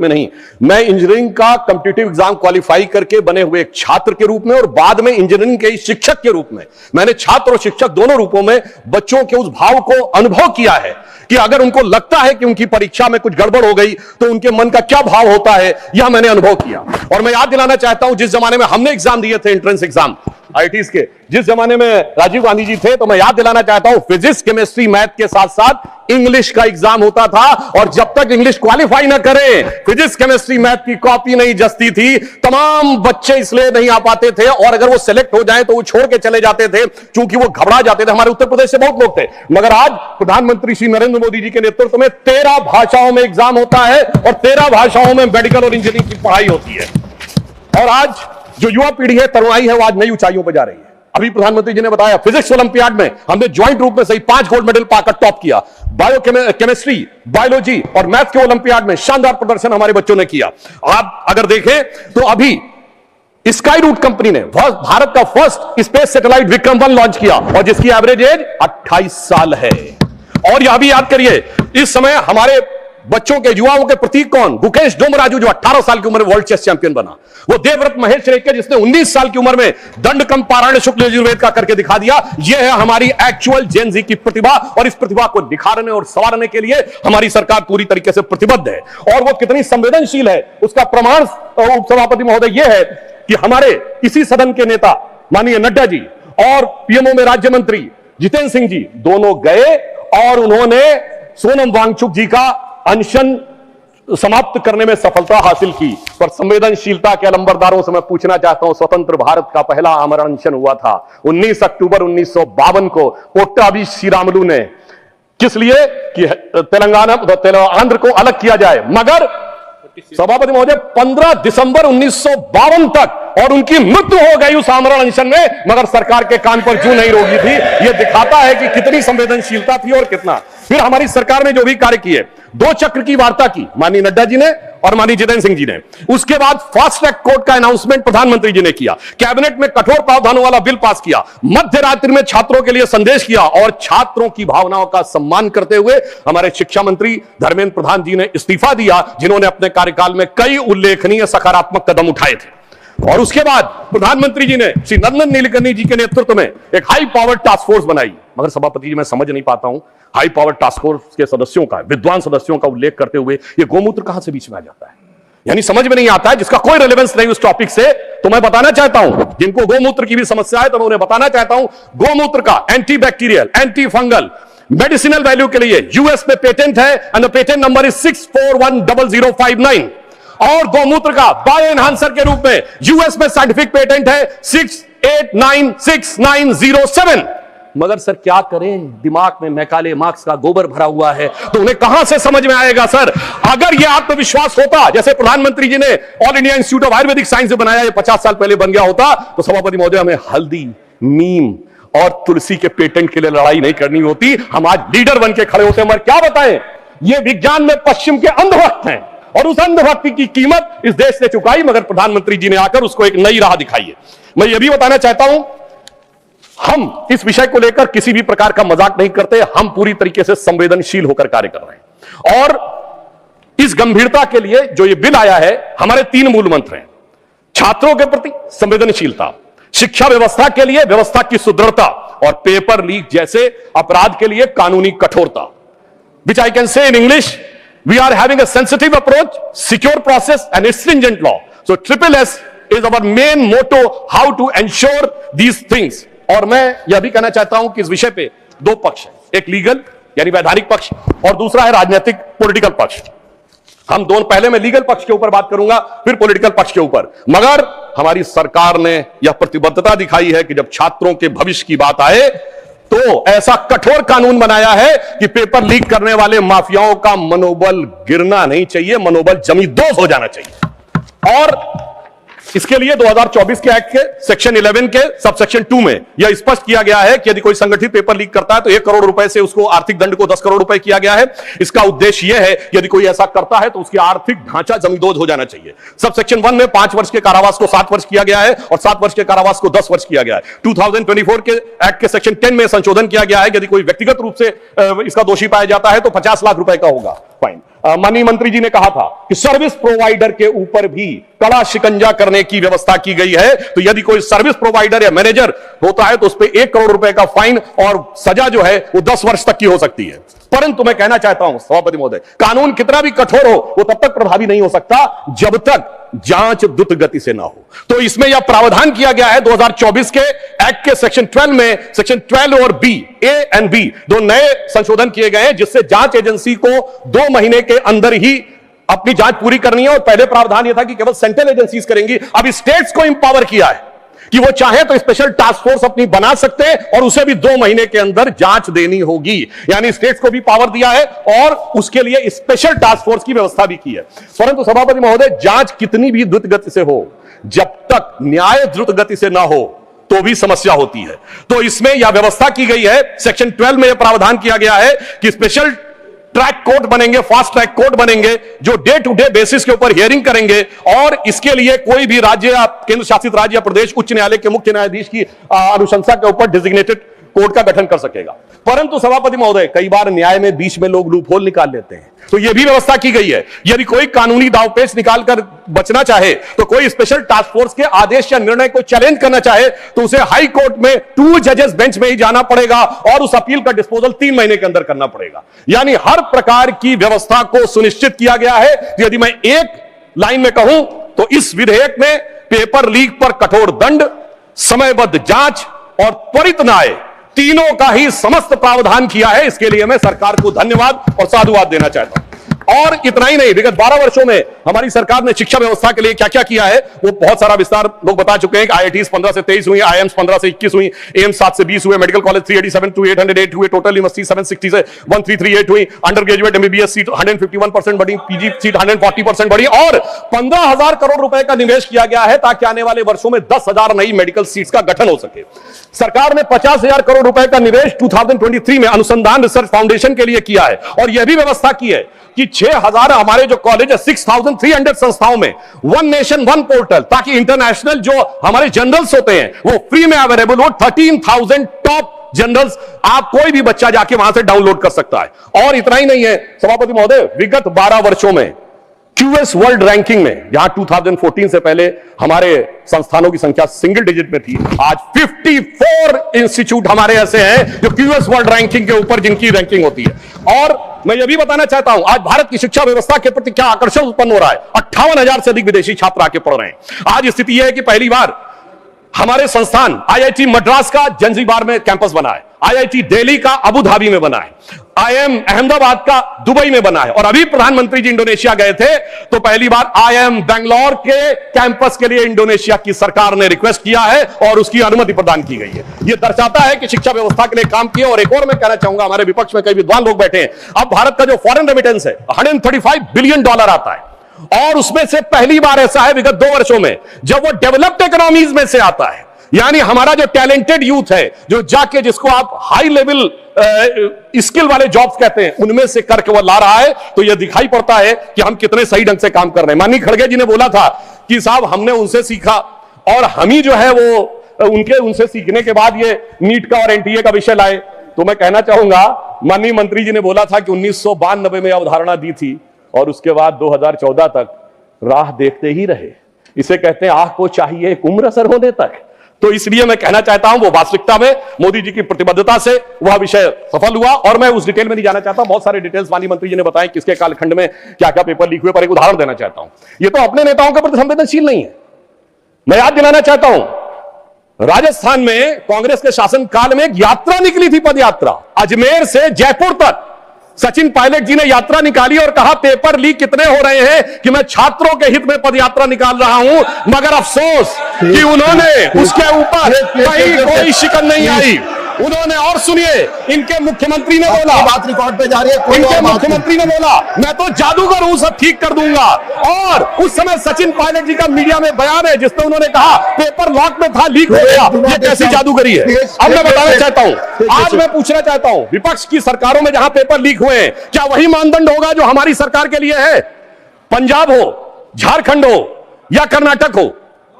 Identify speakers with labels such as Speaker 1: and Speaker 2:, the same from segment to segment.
Speaker 1: में नहीं, मैं इंजीनियरिंग का कॉम्पिटिटिव एग्जाम क्वालिफाई करके बने हुए एक छात्र के रूप में और बाद में इंजीनियरिंग के शिक्षक के रूप में मैंने छात्र और शिक्षक दोनों रूपों में बच्चों के उस भाव को अनुभव किया है कि अगर उनको लगता है कि उनकी परीक्षा में कुछ गड़बड़ हो गई तो उनके मन का क्या भाव होता है, यह मैंने अनुभव किया। और मैं याद दिलाना चाहता हूं, जिस जमाने में हमने एग्जाम दिए थे, एंट्रेंस एग्जाम आईआईटीज के, जिस जमाने में राजीव गांधी जी थे, तो मैं याद दिलाना चाहता हूं फिजिक्स, केमिस्ट्री, मैथ के साथ साथ इंग्लिश का एग्जाम होता था। और जब तक इंग्लिश क्वालिफाई ना करें, फिजिक्स, केमिस्ट्री, मैथ की कॉपी नहीं जचती थी। तमाम बच्चे इसलिए नहीं आ पाते थे और अगर वो सिलेक्ट हो जाए तो वो छोड़ के चले जाते थे, क्योंकि वो घबरा जाते थे। हमारे उत्तर प्रदेश से बहुत लोग थे, मगर आज प्रधानमंत्री श्री नरेंद्र मोदी जी के नेतृत्व में 13 भाषाओं में एग्जाम होता है और 13 भाषाओं में मेडिकल और इंजीनियरिंग की पढ़ाई होती है। और आज जो युवा पीढ़ी है, तरुणाई है, वो आज नई ऊंचाइयों पर जा रही है। अभी प्रधानमंत्री जी ने बताया, फिजिक्स ओलंपियाड में हमने ज्वाइंट रूप में सही 5 गोल्ड मेडल पाकर टॉप किया। केमिस्ट्री, बायोलॉजी और मैथ के ओलंपियाड में शानदार प्रदर्शन हमारे बच्चों ने किया। आप अगर देखें तो अभी स्काई रूट कंपनी ने भारत का first space satellite Vikram 1 launch किया और जिसकी एवरेज एज 28 साल है। और यह भी याद करिए, इस समय हमारे बच्चों के, युवाओं के प्रतीक कौन? गुकेश डोमराजू, जो 18 साल की उम्र में वर्ल्ड चेस चैंपियन बना। वो देवव्रत महेश रेखे, जिसने 19 साल की उम्र में दंडकम पारायण शुक्ल यजुर्वेद का करके दिखा दिया। यह है हमारी एक्चुअल जेन जी की प्रतिभा और इस प्रतिभा को निखारने और संवारने के लिए हमारी सरकार पूरी तरीके से प्रतिबद्ध है। और वो कितनी संवेदनशील है, उसका प्रमाण उपसभापति महोदय यह है कि हमारे इसी सदन के नेता माननीय नड्डा जी और पीएमओ में राज्य मंत्री जितेंद्र सिंह जी दोनों गए और उन्होंने सोनम वांगचुक जी का अनशन समाप्त करने में सफलता हासिल की। पर संवेदनशीलता के अलंबरदारों से मैं पूछना चाहता हूं, स्वतंत्र भारत का पहला आमरण अनशन हुआ था 19 अक्टूबर 1952 को कोट्टाभी श्रीरामुलु ने, किस लिए कि तेलंगाना आंध्र को अलग किया जाए। मगर सभापति महोदय 15 दिसंबर 1952 तक और उनकी मृत्यु हो गई उस आमरण अनशन में, मगर सरकार के कान पर जूं नहीं रोकी थी। यह दिखाता है कि कितनी संवेदनशीलता थी और कितना। फिर हमारी सरकार ने जो भी कार्य किए, 2 चक्र की वार्ता की माननीय नड्डा जी ने और माननीय जितेंद्र सिंह जी ने। उसके बाद फास्ट ट्रैक कोर्ट का अनाउंसमेंट प्रधानमंत्री जी ने किया, कैबिनेट में कठोर प्रावधानों वाला बिल पास किया, मध्य रात्रि में छात्रों के लिए संदेश किया और छात्रों की भावनाओं का सम्मान करते हुए हमारे शिक्षा मंत्री धर्मेंद्र प्रधान जी ने इस्तीफा दिया, जिन्होंने अपने कार्यकाल में कई उल्लेखनीय सकारात्मक कदम उठाए थे। और उसके बाद प्रधानमंत्री जी ने श्री नंदन नीलेकनी जी के नेतृत्व में एक हाई पावर टास्क फोर्स बनाई। मगर सभापति जी, मैं समझ नहीं पाता हूं, हाई पावर टास्क फोर्स के सदस्यों का, विद्वान सदस्यों का उल्लेख करते हुए ये गोमूत्र कहां से बीच में आ जाता है? यानी समझ में नहीं आता है, जिसका कोई रिलेवेंस नहीं उस टॉपिक से। तो मैं बताना चाहता हूं, जिनको गोमूत्र की भी समस्या है तो मैं उन्हें बताना चाहता हूं, गोमूत्र का anti bacterial, anti fungal, medicinal value के लिए यूएस में पेटेंट है and the patent number is 6410059। और गोमूत्र का बायो एनहांसर के रूप में यूएस में साइंटिफिक पेटेंट है 6896907। मगर सर क्या करें, दिमाग में मैकाले मार्क्स का गोबर भरा हुआ है, तो उन्हें कहां से समझ में आएगा सर? अगर यह आत्मविश्वास होता, जैसे प्रधानमंत्री जी ने all India institute of Ayurvedic science बनाया, ये 50 साल पहले बन गया होता, तो सभापति महोदय हमें हल्दी, नीम और तुलसी के पेटेंट के लिए लड़ाई नहीं करनी होती, हम आज लीडर बन के खड़े होते हैं। मगर क्या बताएं, ये विज्ञान में पश्चिम के अंधभक्त हैं और उस अंधभक्ति की कीमत इस देश ने चुकाई, मगर प्रधानमंत्री जी ने आकर उसको एक नई राह दिखाई है। मैं यह भी बताना चाहता हूं, हम इस विषय को लेकर किसी भी प्रकार का मजाक नहीं करते, हम पूरी तरीके से संवेदनशील होकर कार्य कर रहे हैं। और इस गंभीरता के लिए जो ये बिल आया है, हमारे 3 मूल मंत्र हैं। छात्रों के प्रति संवेदनशीलता, शिक्षा व्यवस्था के लिए व्यवस्था की सुदृढ़ता और पेपर लीक जैसे अपराध के लिए कानूनी कठोरता। विच I can say in English, we are having a sensitive approach, secure process and a stringent law. So SSS is our main motto, how to ensure these things. और मैं यह भी कहना चाहता हूं कि इस विषय पे 2 पक्ष हैं, एक लीगल यानी वैधानिक पक्ष और दूसरा है राजनीतिक पॉलिटिकल पक्ष। हम दोनों, पहले मैं लीगल पक्ष के ऊपर बात करूंगा, फिर पॉलिटिकल पक्ष के ऊपर। मगर हमारी सरकार ने यह प्रतिबद्धता दिखाई है कि जब छात्रों के भविष्य की बात आए तो ऐसा कठोर कानून बनाया है कि पेपर लीक करने वाले माफियाओं का मनोबल गिरना नहीं चाहिए, मनोबल जमींदोज हो जाना चाहिए। और इसके लिए 2024 के एक्ट के सेक्शन 11 के सबसेक्शन 2 में यह स्पष्ट किया गया है कि यदि कोई संगठित पेपर लीक करता है तो 1 करोड़ रुपए से उसको आर्थिक दंड को 10 करोड़ रुपए किया गया है। इसका उद्देश्य यह है यदि कोई ऐसा करता है तो उसकी आर्थिक ढांचा जमींदोज हो जाना चाहिए। सबसेक्शन 1 में 5 वर्ष के कारावास को 7 वर्ष किया गया है और 7 वर्ष के कारावास को 10 वर्ष किया गया है। 2024 के एक्ट के सेक्शन 10 में संशोधन किया गया है, यदि कोई व्यक्तिगत रूप से इसका दोषी पाया जाता है तो 50 लाख रुपए का होगा फाइन। माननीय मंत्री जी ने कहा था कि सर्विस प्रोवाइडर के ऊपर भी कड़ा शिकंजा करने की व्यवस्था की गई है। तो यदि कोई सर्विस प्रोवाइडर या मैनेजर होता है तो उस पर 1 करोड़ रुपए का फाइन और सजा जो है वो 10 वर्ष तक की हो सकती है। परंतु मैं कहना चाहता हूं सभापति महोदय, कानून कितना भी कठोर हो वो तब तक प्रभावी नहीं हो सकता जब तक जांच द्रुत गति से ना हो। तो इसमें यह प्रावधान किया गया है 2024 के एक्ट के सेक्शन 12 में, सेक्शन 12 और बी, ए एंड बी, 2 नए संशोधन किए गए हैं जिससे जांच एजेंसी को 2 महीने के अंदर ही अपनी जांच पूरी करनी है। और पहले प्रावधान यह था कि केवल सेंट्रल एजेंसीज करेंगी, अब स्टेट्स को इंपावर किया है कि वो चाहे तो स्पेशल टास्क फोर्स अपनी बना सकते हैं और उसे भी 2 महीने के अंदर जांच देनी होगी। यानी स्टेट्स को भी पावर दिया है और उसके लिए स्पेशल टास्क फोर्स की व्यवस्था भी की है। परंतु सभापति महोदय, जांच कितनी भी द्रुत गति से हो, जब तक न्याय द्रुत गति से ना हो तो भी समस्या होती है। तो इसमें यह व्यवस्था की गई है, सेक्शन 12 में यह प्रावधान किया गया है कि स्पेशल ट्रैक कोर्ट बनेंगे, फास्ट ट्रैक कोर्ट बनेंगे जो डे टू डे बेसिस के ऊपर हियरिंग करेंगे और इसके लिए कोई भी राज्य या केंद्र शासित राज्य या प्रदेश उच्च न्यायालय के मुख्य न्यायाधीश की अनुशंसा के ऊपर डेजिग्नेटेड कोर्ट का गठन कर सकेगा। परंतु सभापति महोदय, कई बार न्याय में बीच में लोग लूपहोल निकाल लेते हैं, तो यह भी व्यवस्था की गई है यदि कोई कानूनी दावपेच निकालकर बचना चाहे तो कोई स्पेशल टास्क फोर्स के आदेश या निर्णय को चैलेंज करना चाहे तो उसे हाई कोर्ट में 2 जजेस बेंच में ही जाना पड़ेगा और उस अपील का डिस्पोजल 3 महीने के अंदर करना पड़ेगा। यानी हर प्रकार की व्यवस्था को सुनिश्चित किया गया है। तो यदि मैं एक लाइन में कहूं तो इस विधेयक में पेपर लीक पर कठोर दंड, समयबद्ध जांच और त्वरित न्याय, तीनों का ही समस्त प्रावधान किया है। इसके लिए मैं सरकार को धन्यवाद और साधुवाद देना चाहता हूं। और इतना ही नहीं, विगत 12 वर्षों में हमारी सरकार ने शिक्षा व्यवस्था के लिए क्या क्या किया है वो बहुत सारा विस्तार लोग बता चुके हैं। IITs 15 से 23 हुई, IIMs 15 से 21 हुई, एम्स 7 से 20 हुए, मेडिकल कॉलेज 387 to 808 हुए, टोटल यूनिवर्सिटी 760 से 1338 हुई, अंडर ग्रेजुएट MBBS सीट 151% बढ़ी, PG सीट 140% बढ़ी और 15,000 करोड़ रुपए का निवेश किया गया है ताकि आने वाले वर्षों में 10,000 नई मेडिकल सीट्स का गठन हो सके। सरकार ने 50,000 करोड़ रुपए का निवेश 2023 में अनुसंधान रिसर्च फाउंडेशन के लिए किया है और यह भी व्यवस्था की है कि 6,000 हमारे जो कॉलेज है 6,300 संस्थाओं में वन नेशन वन पोर्टल, ताकि इंटरनेशनल जो हमारे जर्नल्स होते हैं वो फ्री में अवेलेबल हो। 13,000 टॉप जर्नल्स आप कोई भी बच्चा जाके वहां से डाउनलोड कर सकता है। और इतना ही नहीं है सभापति महोदय, विगत 12 वर्षों में QS वर्ल्ड रैंकिंग में, जहां 2014 से पहले हमारे संस्थानों की संख्या सिंगल डिजिट में थी, आज 54 इंस्टीट्यूट हमारे ऐसे हैं जो QS वर्ल्ड रैंकिंग के ऊपर जिनकी रैंकिंग होती है। और मैं यह भी बताना चाहता हूं आज भारत की शिक्षा व्यवस्था के प्रति क्या आकर्षण उत्पन्न हो रहा है। 58,000 से अधिक विदेशी छात्र आके पढ़ रहे हैं। आज स्थिति यह है कि पहली बार हमारे संस्थान IIT मद्रास का जंजीबार में कैंपस बना है, IIT दिल्ली का अबू धाबी में बना है, IIM अहमदाबाद का दुबई में बना है और अभी प्रधानमंत्री जी इंडोनेशिया गए थे तो पहली बार IIM बेंगलोर के कैंपस के लिए इंडोनेशिया की सरकार ने रिक्वेस्ट किया है और उसकी अनुमति प्रदान की गई है। यह दर्शाता है कि शिक्षा व्यवस्था के लिए काम किया। और एक और मैं कहना चाहूंगा, हमारे विपक्ष में कई विद्वान लोग बैठे हैं, अब भारत का जो फॉरेन रेमिटेंस है $135 बिलियन आता है और उसमें से पहली बार ऐसा है विगत 2 वर्षों में जब वो डेवलप्ड इकोनॉमीज में से आता है। यानी हमारा जो टैलेंटेड यूथ है जो जाके जिसको आप हाई लेवल स्किल वाले जॉब्स कहते हैं उनमें से करके वो ला रहा है, तो यह दिखाई पड़ता है कि हम कितने सही ढंग से काम कर रहे हैं। माननीय खड़गे जी ने बोला था कि साहब हमने उनसे सीखा और हम ही जो है वो उनसे सीखने के बाद ये नीट का और NTA का विषय लाए। तो मैं कहना चाहूंगा, माननीय मंत्री जी ने बोला था कि 1992 में अवधारणा दी थी और उसके बाद 2014 तक राह देखते ही रहे। इसे कहते हैं आंख को चाहिए एक उम्र असर होने तक। तो इसलिए मैं कहना चाहता हूं वो वास्तविकता में मोदी जी की प्रतिबद्धता से वह विषय सफल हुआ। और मैं उस डिटेल में नहीं जाना चाहता, बहुत सारे डिटेल्स माननीय मंत्री जी ने बताए किसके कालखंड में क्या क्या पेपर लीक हुए, पर एक उदाहरण देना चाहता हूं। ये तो अपने नेताओं के प्रति संवेदनशील नहीं है। मैं याद दिलाना चाहता हूं, राजस्थान में कांग्रेस के शासन काल में एक यात्रा निकली थी, पद यात्रा, अजमेर से जयपुर तक। सचिन पायलट जी ने यात्रा निकाली और कहा पेपर लीक कितने हो रहे हैं कि मैं छात्रों के हित में पदयात्रा निकाल रहा हूं। मगर अफसोस कि उन्होंने उसके ऊपर कहीं कोई शिकन नहीं आई। उन्होंने, और सुनिए, इनके मुख्यमंत्री ने बोला,
Speaker 2: बात रिकॉर्ड पे जा रही है,
Speaker 1: इनके मुख्यमंत्री ने बोला मैं तो जादूगर हूं, सब ठीक कर दूंगा। और उस समय सचिन पायलट जी का मीडिया में बयान है जिसमें उन्होंने कहा पेपर लॉक में था, लीक हो गया। ये कैसी जादूगरी है? अब मैं बताना चाहता हूं, आज मैं पूछना चाहता हूं, विपक्ष की सरकारों में जहां पेपर लीक हुए हैं क्या वही मानदंड होगा जो हमारी सरकार के लिए है? पंजाब हो, झारखंड हो या कर्नाटक हो,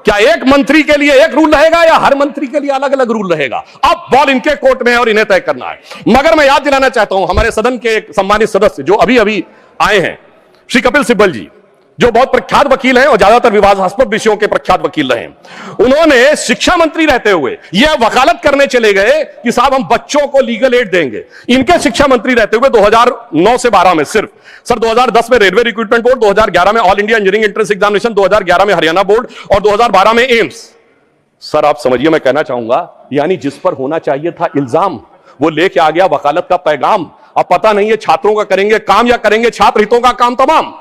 Speaker 1: क्या एक मंत्री के लिए एक रूल रहेगा या हर मंत्री के लिए अलग अलग रूल रहेगा? अब बॉल इनके कोर्ट में है और इन्हें तय करना है। मगर मैं याद दिलाना चाहता हूं, हमारे सदन के एक सम्मानित सदस्य जो अभी अभी आए हैं श्री कपिल सिब्बल जी, जो बहुत प्रख्यात वकील हैं और ज्यादातर विवादास्पद विषयों के प्रख्यात वकील रहे। उन्होंने शिक्षा मंत्री रहते हुए यह वकालत करने चले गए कि साहब हम बच्चों को लीगल एड देंगे। इनके शिक्षा मंत्री रहते हुए 2009 से 12 में सिर्फ सर 2010 में रेलवे रिक्रूटमेंट बोर्ड, 2011 में all India engineering entrance examination, 2011 में हरियाणा बोर्ड और 2012 में एम्स। सर आप समझिए, मैं कहना चाहूंगा यानी जिस पर होना चाहिए था इल्जाम, वो लेके आ गया वकालत का पैगाम। अब पता नहीं है छात्रों का करेंगे काम या करेंगे छात्र हितों का काम तमाम।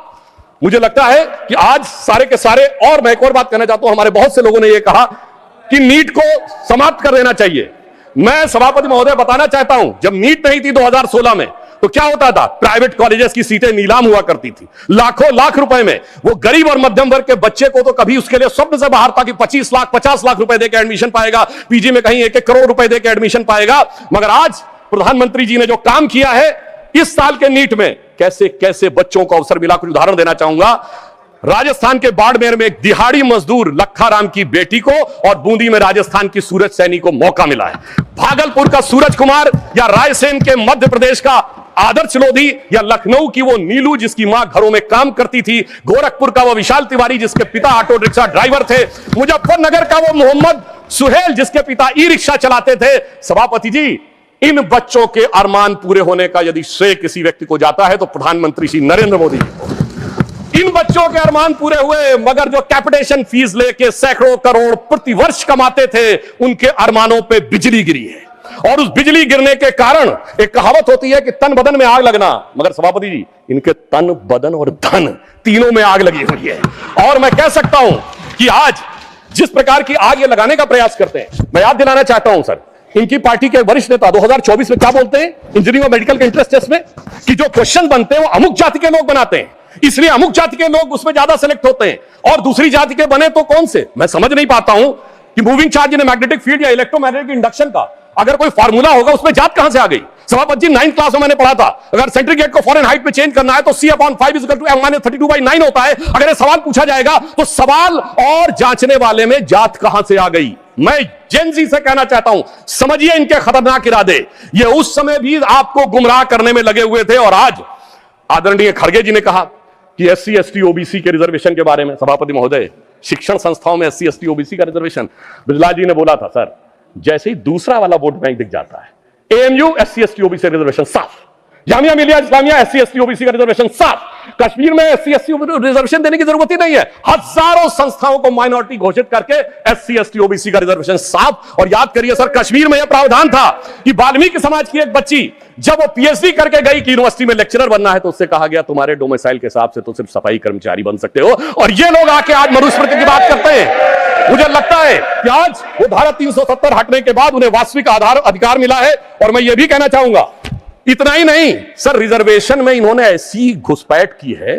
Speaker 1: मुझे लगता है कि आज सारे के सारे, और मैं एक और बात कहना चाहता हूं, हमारे बहुत से लोगों ने यह कहा कि नीट को समाप्त कर देना चाहिए। मैं सभापति महोदय बताना चाहता हूं, जब नीट नहीं थी 2016 में तो क्या होता था, प्राइवेट कॉलेजेस की सीटें नीलाम हुआ करती थी लाखों लाख रुपए में। वो गरीब और मध्यम वर्ग के बच्चे को तो कभी उसके लिए स्वप्न से बाहर था कि 25 लाख 50 लाख रुपए देकर एडमिशन पाएगा, पीजी में कहीं 1-1 करोड़ रुपए देकर एडमिशन पाएगा। मगर आज प्रधानमंत्री जी ने जो काम किया है इस साल के नीट में, कैसे कैसे बच्चों को अवसर मिला। कुछ उदाहरण देना चाहूंगा। राजस्थान के बाड़मेर में एक दिहाड़ी मजदूर लखाराम की बेटी को और बूंदी में राजस्थान की सूरज सैनी को मौका मिला है। भागलपुर का सूरज कुमार या रायसेन के मध्य प्रदेश का आदर्श लोधी या लखनऊ की वो नीलू जिसकी मां घरों में काम करती थी, गोरखपुर का वो विशाल तिवारी जिसके पिता ऑटो रिक्शा ड्राइवर थे, मुजफ्फरनगर का वो मोहम्मद सुहेल जिसके पिता ई रिक्शा चलाते थे। सभापति जी, इन बच्चों के अरमान पूरे होने का यदि श्रेय किसी व्यक्ति को जाता है तो प्रधानमंत्री श्री नरेंद्र मोदी जी। इन बच्चों के अरमान पूरे हुए, मगर जो कैपिटेशन फीस लेके सैकड़ों करोड़ प्रति वर्ष कमाते थे, उनके अरमानों पे बिजली गिरी है। और उस बिजली गिरने के कारण एक कहावत होती है कि तन बदन में आग लगना, मगर सभापति जी इनके तन बदन और धन तीनों में आग लगी हुई है। और मैं कह सकता हूं कि आज जिस प्रकार की आग ये लगाने का प्रयास करते हैं, मैं याद दिलाना चाहता हूं सर, इनकी पार्टी के वरिष्ठ नेता 2024 में क्या बोलते हैं इंजीनियरिंग और मेडिकल के इंट्रेंस टेस्ट में, कि जो क्वेश्चन बनते हैं वो अमुक जाति के लोग बनाते हैं, इसलिए अमुक जाति के लोग उसमें ज्यादा सेलेक्ट होते हैं, और दूसरी जाति के बने तो कौन से। मैं समझ नहीं पाता हूं कि moving charge in magnetic field या इलेक्ट्रोमैग्नेटिक इंडक्शन का अगर कोई फार्मूला होगा उसमें जात कहां से आ गई। सभापति जी 9th क्लास में मैंने पढ़ा था, अगर सेंट्रीग्रेड को फॉरेन हाइट में चेंज करना है तो C/5 = M-32/9 होता है। अगर ये सवाल पूछा जाएगा तो सवाल और जांचने वाले में जात कहां से आ गई। मैं जेनजी से कहना चाहता हूं, समझिए इनके खतरनाक इरादे। ये उस समय भी आपको गुमराह करने में लगे हुए थे, और आज आदरणीय खड़गे जी ने कहा कि SC ST OBC के रिजर्वेशन के बारे में। सभापति महोदय, शिक्षण संस्थाओं में SC ST OBC का रिजर्वेशन, बिजला जी ने बोला था सर, जैसे ही दूसरा वाला वोट बैंक दिख जाता है, AMU SC ST OBC reservation साफ, Jamia Millia Islamia SC ST OBC का रिजर्वेशन साफ, कश्मीर में SC ST रिजर्वेशन देने की जरूरत ही नहीं है। हजारों संस्थाओं को माइनॉरिटी घोषित करके SC ST OBC का रिजर्वेशन साफ। और याद करिए सर, कश्मीर में यह प्रावधान था कि वाल्मीकि समाज की एक बच्ची जब वो PhD करके गई कि यूनिवर्सिटी में लेक्चरर बनना है, तो उससे कहा गया तुम्हारे डोमिसाइल के हिसाब से तो सिर्फ सफाई कर्मचारी बन सकते हो। और ये लोग आके आज मनुस्मृति की बात करते हैं। मुझे लगता है कि आज वो धारा 370 हटने के बाद उन्हें वास्तविक अधिकार मिला है। और मैं ये भी कहना चाहूंगा, इतना ही नहीं सर, रिजर्वेशन में इन्होंने ऐसी घुसपैठ की है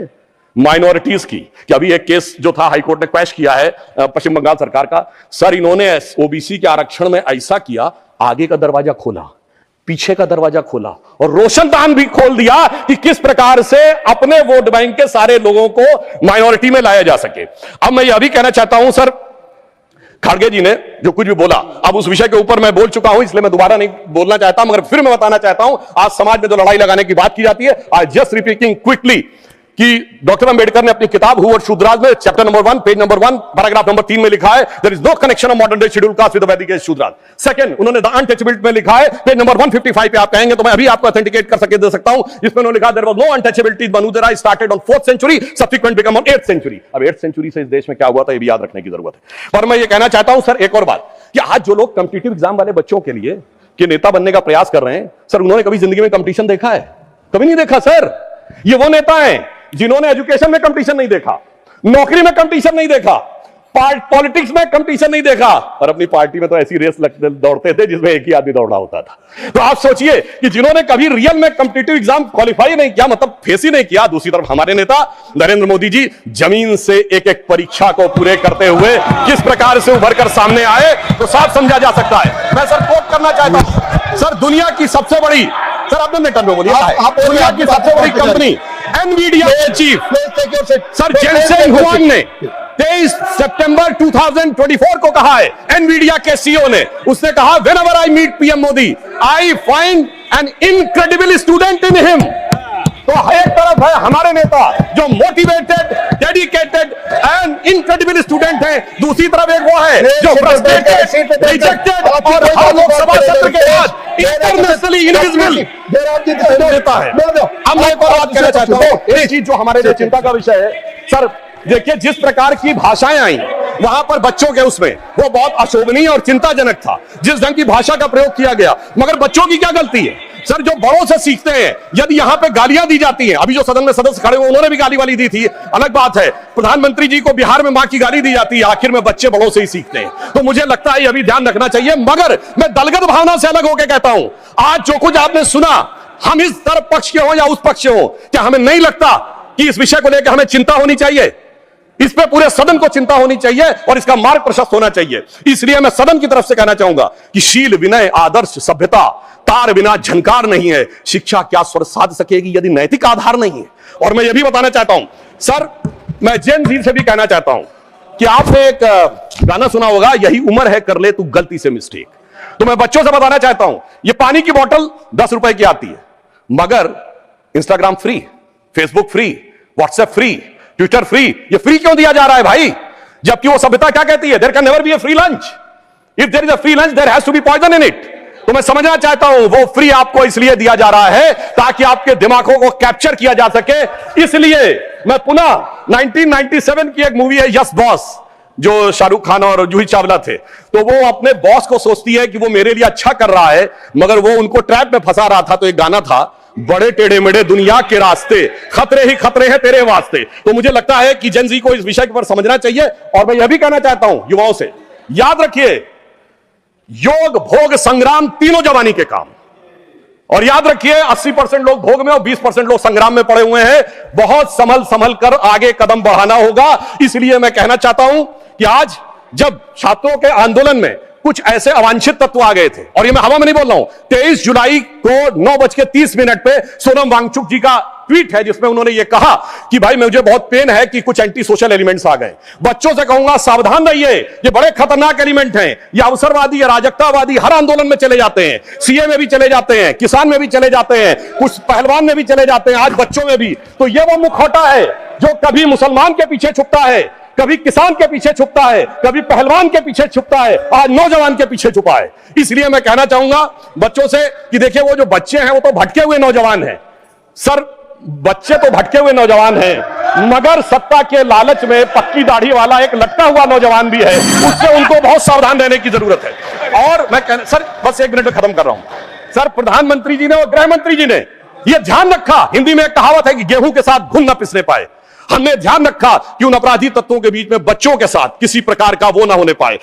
Speaker 1: माइनॉरिटीज की कि अभी एक केस जो था हाईकोर्ट ने क्वैश किया है पश्चिम बंगाल सरकार का। सर इन्होंने OBC के आरक्षण में ऐसा किया, आगे का दरवाजा खोला, पीछे का दरवाजा खोला और रोशनदान भी खोल दिया कि किस प्रकार से अपने वोट बैंक के सारे लोगों को माइनॉरिटी में लाया जा सके। अब मैं यह भी कहना चाहता हूं सर, खड़गे जी ने जो कुछ भी बोला, अब उस विषय के ऊपर मैं बोल चुका हूं, इसलिए मैं दोबारा नहीं बोलना चाहता, मगर फिर मैं बताना चाहता हूं, आज समाज में जो लड़ाई लगाने की बात की जाती है, आई जस्ट रिपीटिंग क्विकली कि डॉक्टर अंबेडकर ने अपनी किताब हु और शूद्राज में chapter number 1 page number 1 paragraph number 3 में लिखा है, there is no connection of modern day schedule caste with the Vedic age Shudras. Second, उन्होंने द अनटचेबिलिटी में लिखा है पेज नंबर 155 पे, आप कहेंगे तो मैं अभी आपको ऑथेंटिकेट कर सके दे सकता हूं, जिसमें उन्होंने लिखा देयर वाज नो अनटचेबिलिटी बनूदरा started on 4th century subsequent become on 8th century. अब 8th सेंचुरी से इस देश में क्या हुआ था ये भी याद रखने की जरूरत है। पर मैं ये कहना चाहता हूं सर एक और बात, कि आज जो लोग कॉम्पिटिटिव एग्जाम वाले बच्चों के लिए कि नेता बनने का प्रयास कर रहे हैं, सर उन्होंने कभी जिंदगी में कंपटीशन देखा है? कभी नहीं देखा सर। ये वो नेता हैं जिन्होंने एजुकेशन में कंपटीशन नहीं देखा, नौकरी में कंपटीशन नहीं देखा, पॉलिटिक्स में कंपटीशन नहीं देखा, और अपनी पार्टी में तो ऐसी रेस दौड़ते थे जिसमें एक ही आदमी दौड़ा होता था। तो आप सोचिए कि जिन्होंने कभी रियल में कॉम्पिटिटिव एग्जाम क्वालिफाई नहीं किया, मतलब फेस ही नहीं किया। दूसरी तरफ हमारे नेता नरेंद्र मोदी जी जमीन से एक एक परीक्षा को पूरे करते हुए किस प्रकार से उभर कर सामने आए, तो साफ समझा जा सकता है। मैं सर कोट करना चाहता हूं सर, दुनिया की सबसे बड़ी, सर आपने टर्म में बोलिए, दुनिया की सबसे बड़ी कंपनी एनवीडिया के चीफ सर जेनसेन हुआंग ने 23 सितंबर 2024 को कहा है, एनवीडिया के सीईओ ने, उसने कहा whenever I meet PM Modi I find an incredible student in him. तो एक तरफ है हमारे नेता जो motivated, dedicated and incredible student हैं, दूसरी तरफ एक वो है जो फ्रस्ट्रेटेड, रिजेक्टेड और हर लोकसभा सत्र के बाद इंटरनेशनली इनविजिबल नेता है। अब मैं एक और बात कहना चाहता हूं, एक चीज जो हमारे लिए चिंता का विषय है सर, देखिए जिस प्रकार की भाषाएं आई वहां पर बच्चों के उसमें वो बहुत अशोभनीय और चिंताजनक था, जिस ढंग की भाषा का प्रयोग किया गया, मगर बच्चों की क्या गलती है सर, जो बड़ों से सीखते हैं। यदि यहां पे गालियां दी जाती हैं, अभी जो सदन में सदस्य खड़े हुए उन्होंने भी गाली वाली दी थी, अलग बात है। प्रधानमंत्री जी को बिहार में मां की गाली दी जाती है, आखिर में बच्चे बड़ों से ही सीखते हैं। तो मुझे लगता है अभी ध्यान रखना चाहिए, मगर मैं दलगत भावना से अलग होकर कहता हूं, आज जो कुछ आपने सुना, हम इस तरफ पक्ष के हो या उस पक्ष के हो, क्या हमें नहीं लगता कि इस विषय को लेकर हमें चिंता होनी चाहिए? इस पे पूरे सदन को चिंता होनी चाहिए और इसका मार्ग प्रशस्त होना चाहिए। इसलिए मैं सदन की तरफ से कहना चाहूंगा कि शील, विनय, आदर्श, सभ्यता, तार बिना झनकार नहीं है। शिक्षा क्या स्वर साध सकेगी यदि नैतिक आधार नहीं है? और मैं यह भी बताना चाहता हूं सर, मैं जेन जी से भी कहना चाहता हूं कि आपने एक गाना सुना होगा, यही उम्र है कर ले तू गलती से मिस्टेक। तो मैं बच्चों से बताना चाहता हूं, ये पानी की बोतल 10 रुपए की आती है, मगर Instagram free, Facebook free, WhatsApp free, Twitter free, ये फ्री क्यों दिया जा रहा है भाई? जबकि वो सभ्यता क्या कहती है, there can never be a free lunch, if there is a free lunch there has to be poison in it. तो मैं समझना चाहता हूं वो फ्री आपको इसलिए दिया जा रहा है ताकि आपके दिमागों को कैप्चर किया जा सके। इसलिए मैं पुनः 1997 की एक मूवी है यस बॉस, जो शाहरुख खान और जूही चावला थे, तो वो अपने बॉस को सोचती है कि वो मेरे लिए अच्छा कर रहा है, मगर वो उनको ट्रैप में फंसा रहा था। तो एक गाना था, बड़े टेढ़े मेढ़े दुनिया के रास्ते, खतरे ही खतरे हैं तेरे वास्ते। तो मुझे लगता है कि जेन जी को इस विषय पर समझना चाहिए। और मैं यह भी कहना चाहता हूं युवाओं से, याद रखिए योग, भोग, संग्राम तीनों जवानी के काम। और याद रखिए 80% लोग भोग में और 20% लोग संग्राम में पड़े हुए हैं। बहुत संभल संभल कर आगे कदम बढ़ाना होगा। इसलिए मैं कहना चाहता हूं कि आज जब छात्रों के आंदोलन में कुछ ऐसे अवांछित तत्व आ गए थे, और ये मैं हवा में नहीं बोल रहा हूं, 23 जुलाई को 9:30 पे सोनम वांगचुक जी का ट्वीट है जिसमें उन्होंने ये कहा कि भाई मुझे बहुत पेन है कि कुछ एंटी सोशल एलिमेंट्स आ गए। बच्चों से कहूंगा सावधान रहिए, ये बड़े खतरनाक एलिमेंट हैं, ये अवसरवादी या राजकतावादी हर आंदोलन में चले जाते हैं, सीए में भी चले जाते हैं, किसान में भी चले जाते हैं, कुछ पहलवान में भी चले जाते हैं, आज बच्चों में भी। तो ये वो मुखौटा है जो कभी मुसलमान के पीछे छुपता है, कभी किसान के पीछे छुपता है, कभी पहलवान के पीछे छुपता है, आज नौजवान के पीछे छुपा है। इसलिए मैं कहना चाहूंगा बच्चों से कि देखिए वो जो बच्चे हैं वो तो भटके हुए नौजवान हैं सर, बच्चे तो भटके हुए नौजवान हैं, मगर सत्ता के लालच में पक्की दाढ़ी वाला एक लटका हुआ नौजवान भी है, उससे उनको बहुत सावधान रहने की जरूरत है। और मैं सर बस 1 मिनट में खत्म कर रहा हूं सर, प्रधानमंत्री जी ने और गृह मंत्री जी ने यह ध्यान रखा, हिंदी में एक कहावत है कि गेहूं के साथ घुन न पिसने पाए, हमने ध्यान रखा कि उन अपराधी तत्वों के बीच में बच्चों के साथ किसी प्रकार का वो ना होने पाए।